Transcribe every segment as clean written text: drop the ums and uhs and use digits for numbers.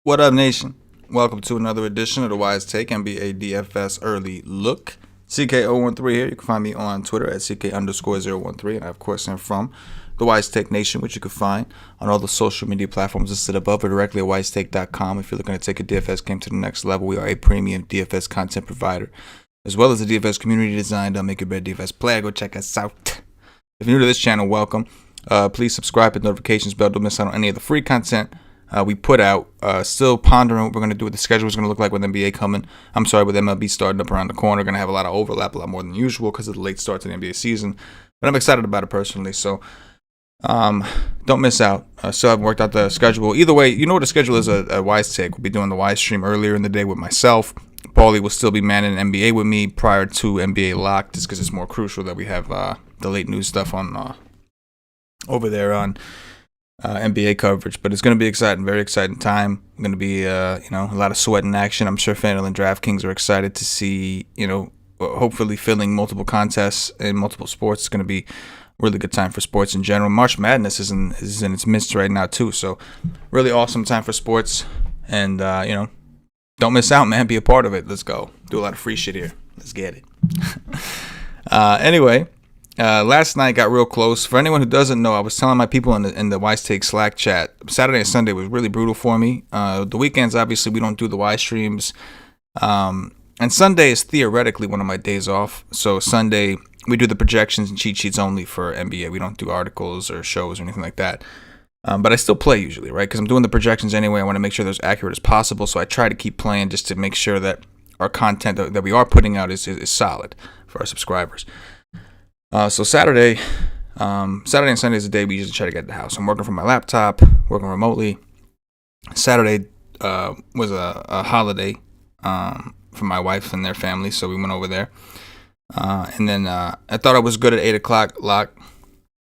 What up, nation? Welcome to another edition of the WiseTake NBA DFS Early Look. CK013 here. You can find me on Twitter at CK_013. And I, of course, am from the WiseTake Nation, which you can find on all the social media platforms listed above or directly at WiseTake.com. If you're looking to take a DFS game to the next level, we are a premium DFS content provider, as well as a DFS community designed to make your better DFS player. Go check us out. If you're new to this channel, welcome. Please subscribe, hit the notifications bell. Don't miss out on any of the free content we put out. Still pondering what we're going to do with the schedule. It's going to look like with NBA coming. With MLB starting up around the corner. Going to have a lot of overlap, a lot more than usual because of the late start to the NBA season. But I'm excited about it personally. So don't miss out. Still haven't worked out the schedule. Either way, you know what the schedule is at WiseTake. We'll be doing the Wise stream earlier in the day with myself. Paulie will still be manning NBA with me prior to NBA Lock, just because it's more crucial that we have the late news stuff on over there on NBA coverage. But it's going to be exciting, very exciting time. Going to be a lot of sweat and action. I'm sure FanDuel and DraftKings are excited to see, hopefully filling multiple contests in multiple sports. It's going to be a really good time for sports in general. March Madness is in its midst right now too, so really awesome time for sports. And don't miss out, man. Be a part of it. Let's go. Do a lot of free shit here. Let's get it. Anyway, last night got real close. For anyone who doesn't know, I was telling my people in the WiseTake Slack chat, Saturday and Sunday was really brutal for me. The weekends, obviously, we don't do the Wise streams. And Sunday is theoretically one of my days off. So Sunday, we do the projections and cheat sheets only for NBA. We don't do articles or shows or anything like that. But I still play usually, right? Because I'm doing the projections anyway. I want to make sure they're as accurate as possible. So I try to keep playing just to make sure that our content that we are putting out is solid for our subscribers. So Saturday and Sunday is the day we usually try to get at the house. I'm working from my laptop, working remotely. Saturday was a holiday for my wife and their family, so we went over there. And then I thought I was good at 8 o'clock lock.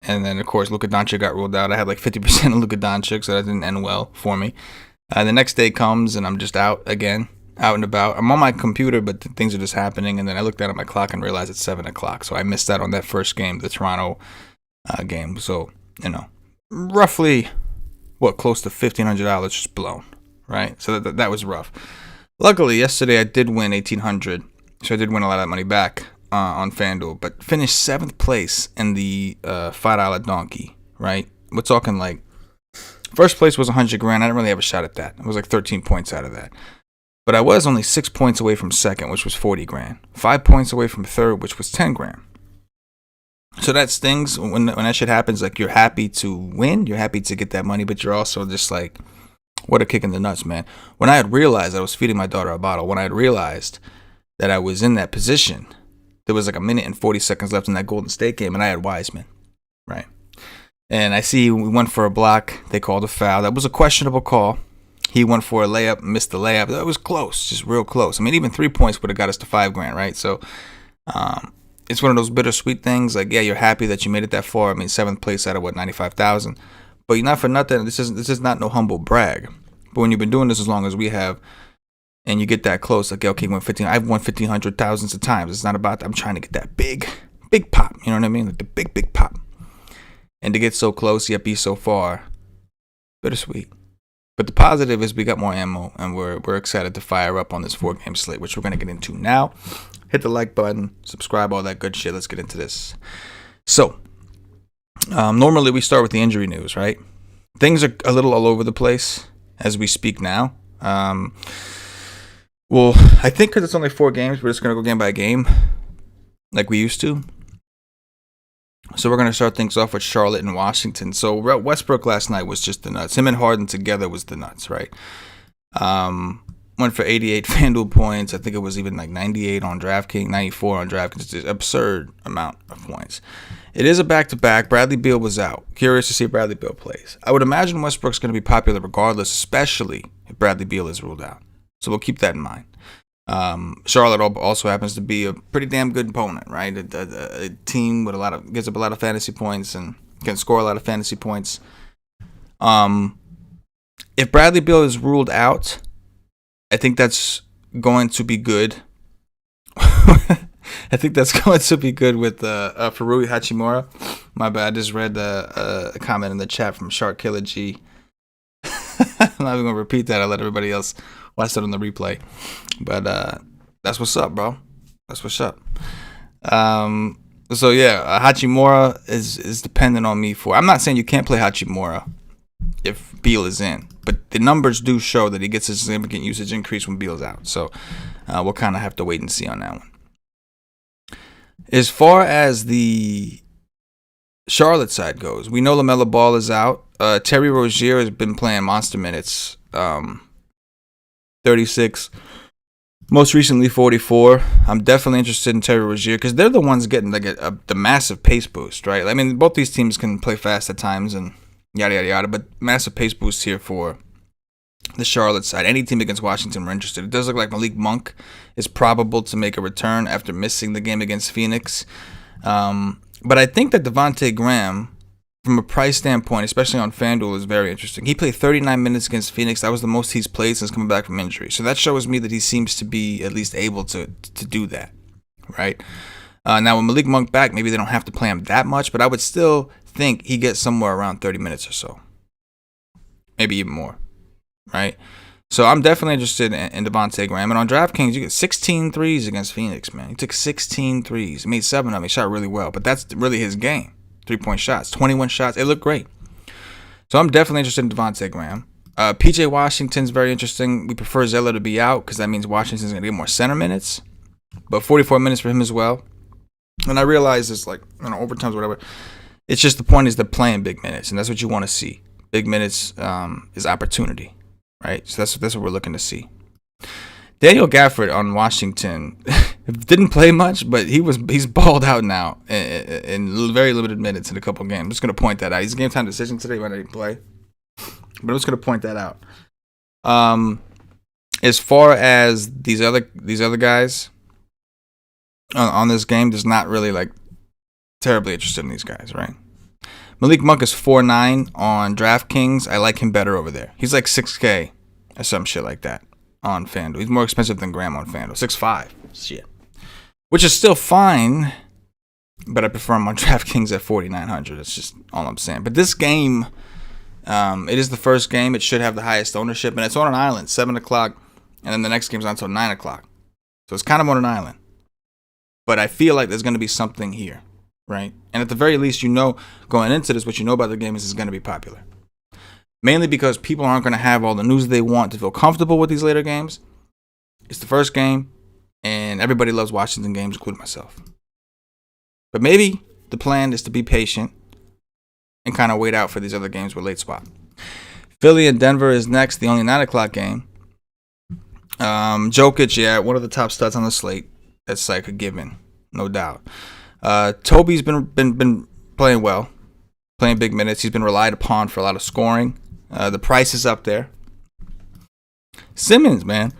And then, of course, Luka Doncic got ruled out. I had like 50% of Luka Doncic, so that didn't end well for me. The next day comes, and I'm just out again, out and about. I'm on my computer, but things are just happening. And then I looked down at my clock and realized it's 7 o'clock. So I missed out on that first game, the Toronto game. So, roughly, close to $1,500 just blown, right? So that was rough. Luckily, yesterday I did win $1,800. So I did win a lot of that money back on FanDuel, but finished 7th place in the $5 donkey, right? We're talking like first place was $100,000. I didn't really have a shot at that. It was like 13 points out of that. But I was only 6 points away from second, which was $40,000. 5 points away from third, which was $10,000. So that stings when that shit happens. Like, you're happy to win, you're happy to get that money, but you're also just like, what a kick in the nuts, man. When I had realized I was feeding my daughter a bottle, when I had realized that I was in that position, there was like a minute and 40 seconds left in that Golden State game, and I had Wiseman, right? And I see we went for a block. They called a foul. That was a questionable call. He went for a layup, missed the layup. That was close, just real close. I mean, even 3 points would have got us to $5,000, right? So it's one of those bittersweet things. Like, yeah, you're happy that you made it that far. I mean, 7th place out of 95,000. But you're not for nothing. This is not no humble brag. But when you've been doing this as long as we have, and you get that close, like, okay, I've won 1,500 thousands of times. It's not about that. I'm trying to get that big pop. You know what I mean? Like the big pop. And to get so close yet be so far, bittersweet. But the positive is we got more ammo, and we're excited to fire up on this 4-game slate, which we're gonna get into now. Hit the like button, subscribe, all that good shit. Let's get into this. So normally we start with the injury news, right? Things are a little all over the place as we speak now. Well, I think because it's only 4 games, we're just going to go game by game like we used to. So we're going to start things off with Charlotte and Washington. So Westbrook last night was just the nuts. Him and Harden together was the nuts, right? Went for 88 FanDuel points. I think it was even like 98 on DraftKings, 94 on DraftKings. It's an absurd amount of points. It is a back-to-back. Bradley Beal was out. Curious to see if Bradley Beal plays. I would imagine Westbrook's going to be popular regardless, especially if Bradley Beal is ruled out. So we'll keep that in mind. Charlotte also happens to be a pretty damn good opponent, right? A team with gives up a lot of fantasy points and can score a lot of fantasy points. If Bradley Beal is ruled out, I think that's going to be good. I think that's going to be good with Farui Hachimura. My bad. I just read a comment in the chat from Shark Killer G. I'm not even gonna repeat that. I'll let everybody else watch that on the replay. But that's what's up, bro. That's what's up. So yeah, Hachimura is dependent on me for. I'm not saying you can't play Hachimura if Beal is in, but the numbers do show that he gets a significant usage increase when Beal's out. So we'll kind of have to wait and see on that one. As far as the Charlotte side goes, we know LaMelo Ball is out. Terry Rozier has been playing monster minutes, 36, most recently 44. I'm definitely interested in Terry Rozier because they're the ones getting like the massive pace boost, right? I mean, both these teams can play fast at times and yada, yada, yada, but massive pace boost here for the Charlotte side. Any team against Washington, we're interested. It does look like Malik Monk is probable to make a return after missing the game against Phoenix. But I think that Devontae Graham, from a price standpoint, especially on FanDuel, is very interesting. He played 39 minutes against Phoenix. That was the most he's played since coming back from injury. So that shows me that he seems to be at least able to do that, right? Now, with Malik Monk back, maybe they don't have to play him that much, but I would still think he gets somewhere around 30 minutes or so. Maybe even more, right? So I'm definitely interested in Devontae Graham. And on DraftKings, you get 16 threes against Phoenix, man. He took 16 threes. He made 7 of them. He shot really well. But that's really his game. 3-point shots. 21 shots. It looked great. So I'm definitely interested in Devontae Graham. PJ Washington's very interesting. We prefer Zeller to be out because that means Washington's going to get more center minutes. But 44 minutes for him as well. And I realize it's like, overtimes, whatever. It's just the point is they're playing big minutes. And that's what you want to see. Big minutes is opportunity. Right, so that's what we're looking to see. Daniel Gafford on Washington didn't play much, but he's balled out now in very limited minutes in a couple games. I'm just gonna point that out. He's a game time decision today. He might not even play, but I'm just gonna point that out. As far as these other guys on this game, just not really like terribly interested in these guys, right? Malik Monk is 4.9 on DraftKings. I like him better over there. He's like 6K or some shit like that on FanDuel. He's more expensive than Graham on FanDuel. 6.5. Shit. Which is still fine, but I prefer him on DraftKings at 4,900. That's just all I'm saying. But this game, it is the first game. It should have the highest ownership, and it's on an island, 7 o'clock, and then the next game's on until 9 o'clock. So it's kind of on an island. But I feel like there's going to be something here. Right? And at the very least, going into this, what you know about the game is it's going to be popular. Mainly because people aren't going to have all the news they want to feel comfortable with these later games. It's the first game, and everybody loves Washington games, including myself. But maybe the plan is to be patient and kind of wait out for these other games with late swap. Philly and Denver is next, the only 9 o'clock game. Jokic, yeah, one of the top studs on the slate. That's like a given, no doubt. Toby's been playing well, playing big minutes. He's been relied upon for a lot of scoring. The price is up there. Simmons, man.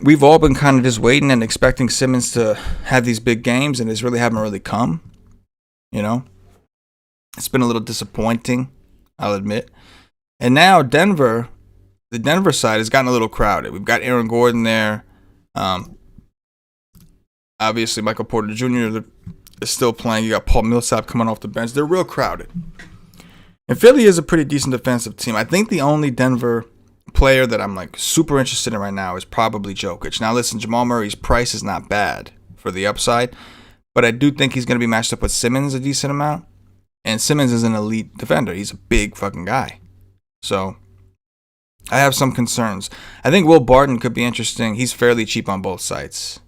We've all been kind of just waiting and expecting Simmons to have these big games, and it's really haven't really come. It's been a little disappointing, I'll admit. And now the Denver side has gotten a little crowded. We've got Aaron Gordon there. Obviously, Michael Porter Jr. is still playing. You got Paul Millsap coming off the bench. They're real crowded. And Philly is a pretty decent defensive team. I think the only Denver player that I'm like super interested in right now is probably Jokic. Now, listen, Jamal Murray's price is not bad for the upside, but I do think he's going to be matched up with Simmons a decent amount. And Simmons is an elite defender. He's a big fucking guy. So I have some concerns. I think Will Barton could be interesting. He's fairly cheap on both sides.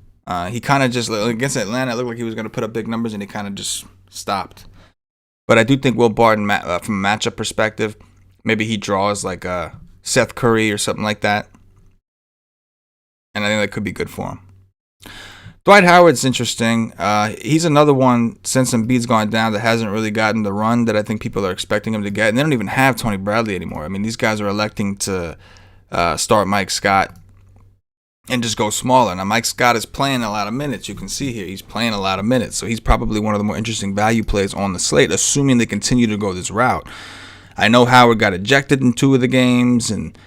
He kind of just, against Atlanta, it looked like he was going to put up big numbers, and he kind of just stopped. But I do think Will Barton, from a matchup perspective, maybe he draws like a Seth Curry or something like that. And I think that could be good for him. Dwight Howard's interesting. He's another one, since Embiid's gone down, that hasn't really gotten the run that I think people are expecting him to get. And they don't even have Tony Bradley anymore. I mean, these guys are electing to start Mike Scott and just go smaller. Now, Mike Scott is playing a lot of minutes. You can see here he's playing a lot of minutes. So he's probably one of the more interesting value plays on the slate, assuming they continue to go this route. I know Howard got ejected in 2 of the games and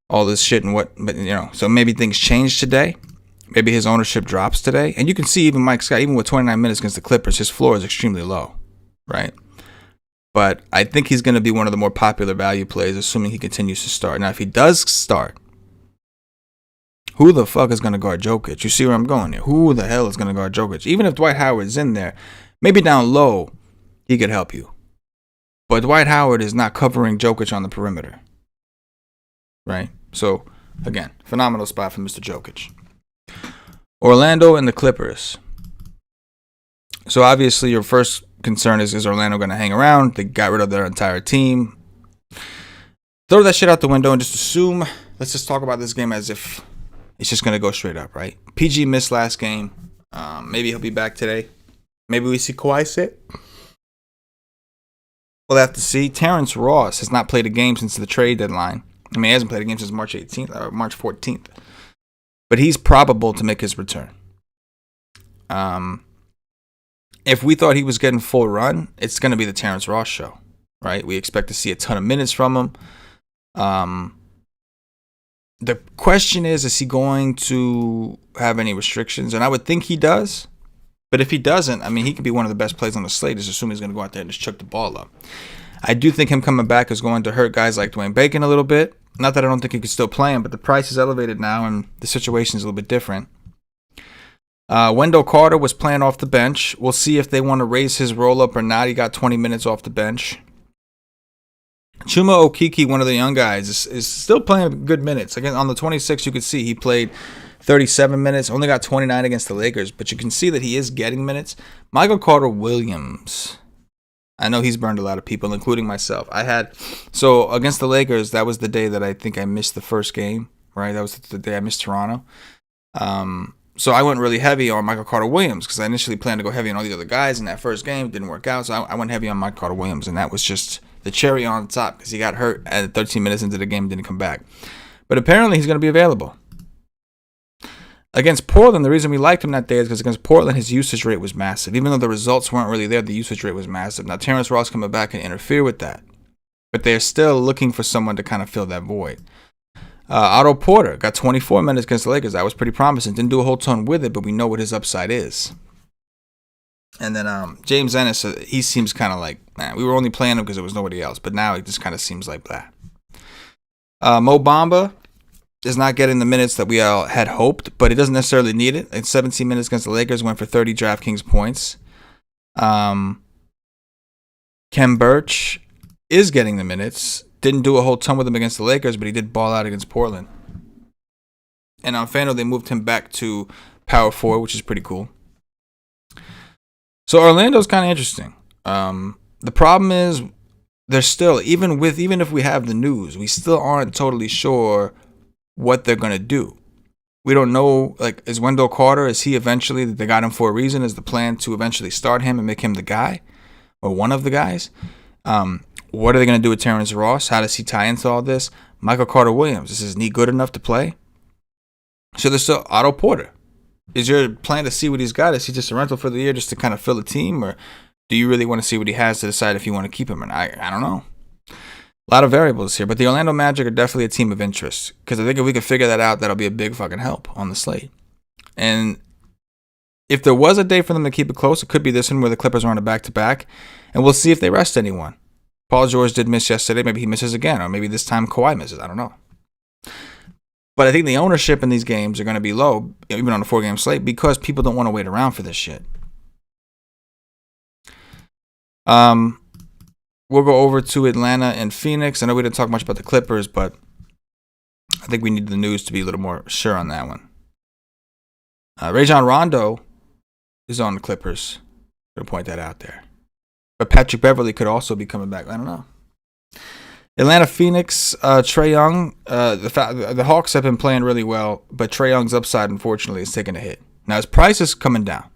all this shit and but so maybe things change today. Maybe his ownership drops today. And you can see even Mike Scott, even with 29 minutes against the Clippers, his floor is extremely low, right? But I think he's going to be one of the more popular value plays, assuming he continues to start. Now, if he does start, who the fuck is going to guard Jokic? You see where I'm going here? Who the hell is going to guard Jokic? Even if Dwight Howard's in there, maybe down low, he could help you. But Dwight Howard is not covering Jokic on the perimeter. Right? So, again, phenomenal spot for Mr. Jokic. Orlando and the Clippers. So, obviously, your first concern is Orlando going to hang around? They got rid of their entire team. Throw that shit out the window and just assume, let's just talk about this game as if it's just going to go straight up, right? PG missed last game. Maybe he'll be back today. Maybe we see Kawhi sit. We'll have to see. Terrence Ross has not played a game since the trade deadline. I mean, he hasn't played a game since March 18th or March 14th. But he's probable to make his return. If we thought he was getting full run, it's going to be the Terrence Ross show, right? We expect to see a ton of minutes from him. The question is he going to have any restrictions? And I would think he does. But if he doesn't, I mean, he could be one of the best plays on the slate. Just assume he's going to go out there and just chuck the ball up. I do think him coming back is going to hurt guys like Dwayne Bacon a little bit. Not that I don't think he could still play him, but the price is elevated now and the situation is a little bit different. Wendell Carter was playing off the bench. We'll see if they want to raise his roll up or not. He got 20 minutes off the bench. Chuma Okeke, one of the young guys, is still playing good minutes. Again, on the 26, you could see he played 37 minutes, only got 29 against the Lakers, but you can see that he is getting minutes. Michael Carter-Williams, I know he's burned a lot of people, including myself. So against the Lakers, that was the day that I think I missed the first game, right? That was the day I missed Toronto. So I went really heavy on Michael Carter-Williams because I initially planned to go heavy on all the other guys in that first game. It didn't work out, so I went heavy on Michael Carter-Williams, and that was just the cherry on top because he got hurt at 13 minutes into the game and didn't come back. But apparently he's going to be available. Against Portland, the reason we liked him that day is because against Portland, his usage rate was massive. Even though the results weren't really there, the usage rate was massive. Now, Terrence Ross coming back can interfere with that. But they're still looking for someone to kind of fill that void. Otto Porter got 24 minutes against the Lakers. That was pretty promising. Didn't do a whole ton with it, but we know what his upside is. And then James Ennis, he seems kind of like, man, we were only playing him because there was nobody else. But now it just kind of seems like that. Mo Bamba is not getting the minutes that we all had hoped, but he doesn't necessarily need it. It's 17 minutes against the Lakers, went for 30 DraftKings points. Kem Birch is getting the minutes. Didn't do a whole ton with him against the Lakers, but he did ball out against Portland. And on FanDuel, they moved him back to power forward, which is pretty cool. So Orlando's kind of interesting. The problem is they're still, even if we have the news, we still aren't totally sure what they're going to do. We don't know, like, is Wendell Carter, is he eventually, they got him for a reason? Is the plan to eventually start him and make him the guy or one of the guys? What are they going to do with Terrence Ross? How does he tie into all this? Michael Carter-Williams, is his knee good enough to play? So there's still Otto Porter. Is your plan to see what he's got? Is he just a rental for the year just to kind of fill a team? Or do you really want to see what he has to decide if you want to keep him? And I don't know. A lot of variables here. But the Orlando Magic are definitely a team of interest. Because I think if we could figure that out, that'll be a big fucking help on the slate. And if there was a day for them to keep it close, it could be this one where the Clippers are on a back-to-back. And we'll see if they rest anyone. Paul George did miss yesterday. Maybe he misses again. Or maybe this time Kawhi misses. I don't know. But I think the ownership in these games are going to be low, even on a 4-game slate, because people don't want to wait around for this shit. We'll go over to Atlanta and Phoenix. I know we didn't talk much about the Clippers, but I think we need the news to be a little more sure on that one. Rajon Rondo is on the Clippers. I'm going to point that out there. But Patrick Beverly could also be coming back. I don't know. Atlanta, Phoenix, Trae Young. The Hawks have been playing really well, but Trae Young's upside, unfortunately, is taking a hit. Now, his price is coming down.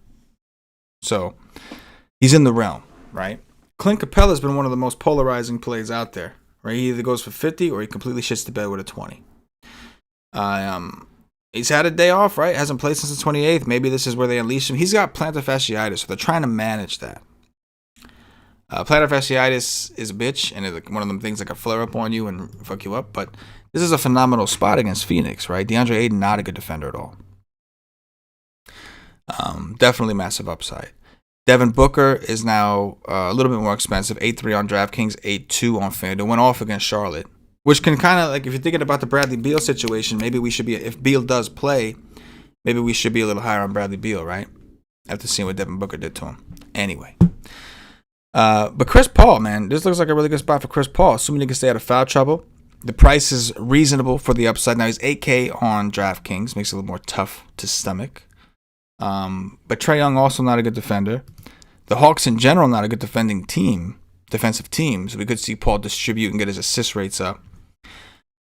So, he's in the realm, right? Clint Capella has been one of the most polarizing plays out there, right? He either goes for 50 or he completely shits the bed with a 20. He's had a day off, right? Hasn't played since the 28th. Maybe this is where they unleash him. He's got plantar fasciitis, so they're trying to manage that. Plantar fasciitis is a bitch, and it's one of them things that can flare up on you and fuck you up. But this is a phenomenal spot against Phoenix, right? DeAndre Ayton, not a good defender at all. Definitely massive upside. Devin Booker is now a little bit more expensive, 8-3 on DraftKings, 8-2 on FanDuel. Went off against Charlotte, which can kind of, like, if you're thinking about the Bradley Beal situation, maybe we should be, if Beal does play, maybe we should be a little higher on Bradley Beal, right? After seeing what Devin Booker did to him. Anyway. But Chris Paul, man, this looks like a really good spot for Chris Paul, assuming he can stay out of foul trouble. The price is reasonable for the upside. Now, he's 8K on DraftKings, makes it a little more tough to stomach. But Trae Young also not a good defender. The Hawks in general not a good defensive team. So we could see Paul distribute and get his assist rates up.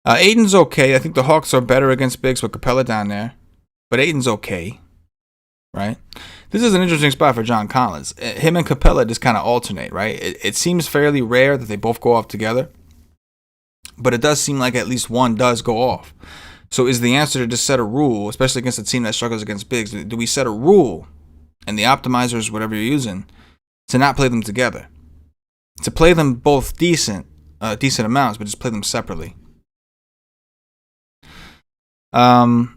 Aiden's okay. I think the Hawks are better against bigs with Capella down there. But Aiden's okay, right? This is an interesting spot for John Collins. Him and Capella just kind of alternate, right? It seems fairly rare that they both go off together. But it does seem like at least one does go off. So is the answer to just set a rule, especially against a team that struggles against bigs? Do we set a rule, and the optimizers, whatever you're using, to not play them together? To play them both decent amounts, but just play them separately. DeAndre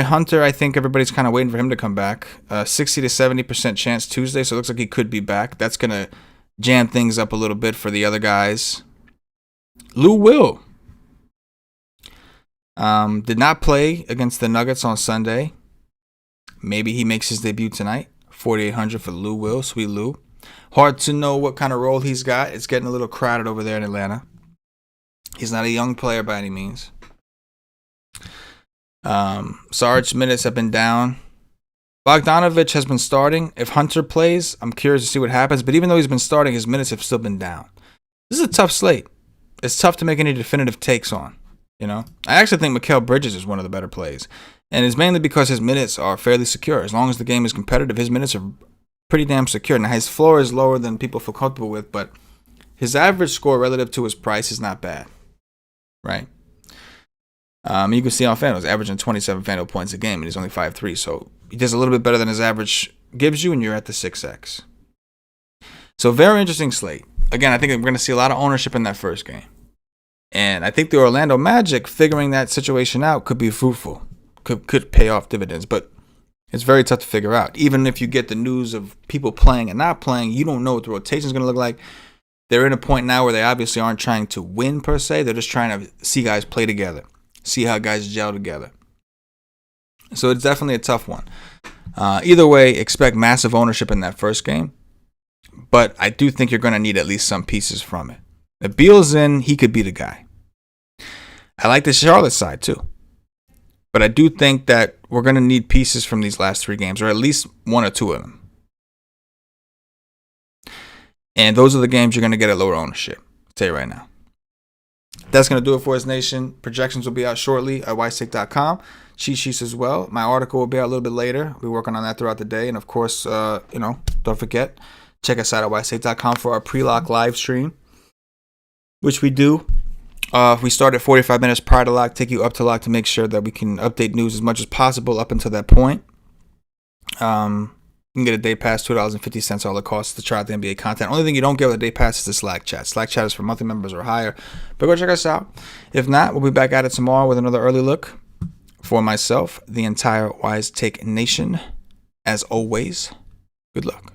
Hunter, I think everybody's kind of waiting for him to come back. 60 to 70% chance Tuesday, so it looks like he could be back. That's going to jam things up a little bit for the other guys. Lou Will did not play against the Nuggets on Sunday. Maybe he makes his debut tonight. 4,800 for Lou Will, sweet Lou. Hard to know what kind of role he's got. It's getting a little crowded over there in Atlanta. He's not a young player by any means. Sarge's minutes have been down. Bogdanovich has been starting. If Hunter plays, I'm curious to see what happens. But even though he's been starting, his minutes have still been down. This is a tough slate. It's tough to make any definitive takes on. You know, I actually think Mikal Bridges is one of the better plays. And it's mainly because his minutes are fairly secure. As long as the game is competitive, his minutes are pretty damn secure. Now, his floor is lower than people feel comfortable with, but his average score relative to his price is not bad. Right? You can see on FanDuel, he's averaging 27 FanDuel points a game, and he's only 5'3", so he does a little bit better than his average gives you, and you're at the 6x. So very interesting slate. Again, I think we're going to see a lot of ownership in that first game. And I think the Orlando Magic figuring that situation out could be fruitful, could pay off dividends, but it's very tough to figure out. Even if you get the news of people playing and not playing, you don't know what the rotation is going to look like. They're in a point now where they obviously aren't trying to win per se. They're just trying to see guys play together. See how guys gel together. So it's definitely a tough one. Either way, expect massive ownership in that first game. But I do think you're going to need at least some pieces from it. If Beal's in, he could be the guy. I like the Charlotte side too. But I do think that we're going to need pieces from these last three games, or at least one or two of them. And those are the games you're going to get at lower ownership. I'll tell you right now. That's going to do it for us, Nation. Projections will be out shortly at WiseTake.com. Cheat sheets as well. My article will be out a little bit later. We'll be working on that throughout the day. And, of course, don't forget, check us out at WiseTake.com for our pre-lock live stream, which we do. We start at 45 minutes prior to lock, take you up to lock to make sure that we can update news as much as possible up until that point. You can get a day pass, $2.50 all it costs to try out the NBA content. Only thing you don't get with a day pass is the Slack chat. Slack chat is for monthly members or higher. But go check us out. If not, we'll be back at it tomorrow with another early look. For myself, the entire WiseTake Nation, as always, good luck.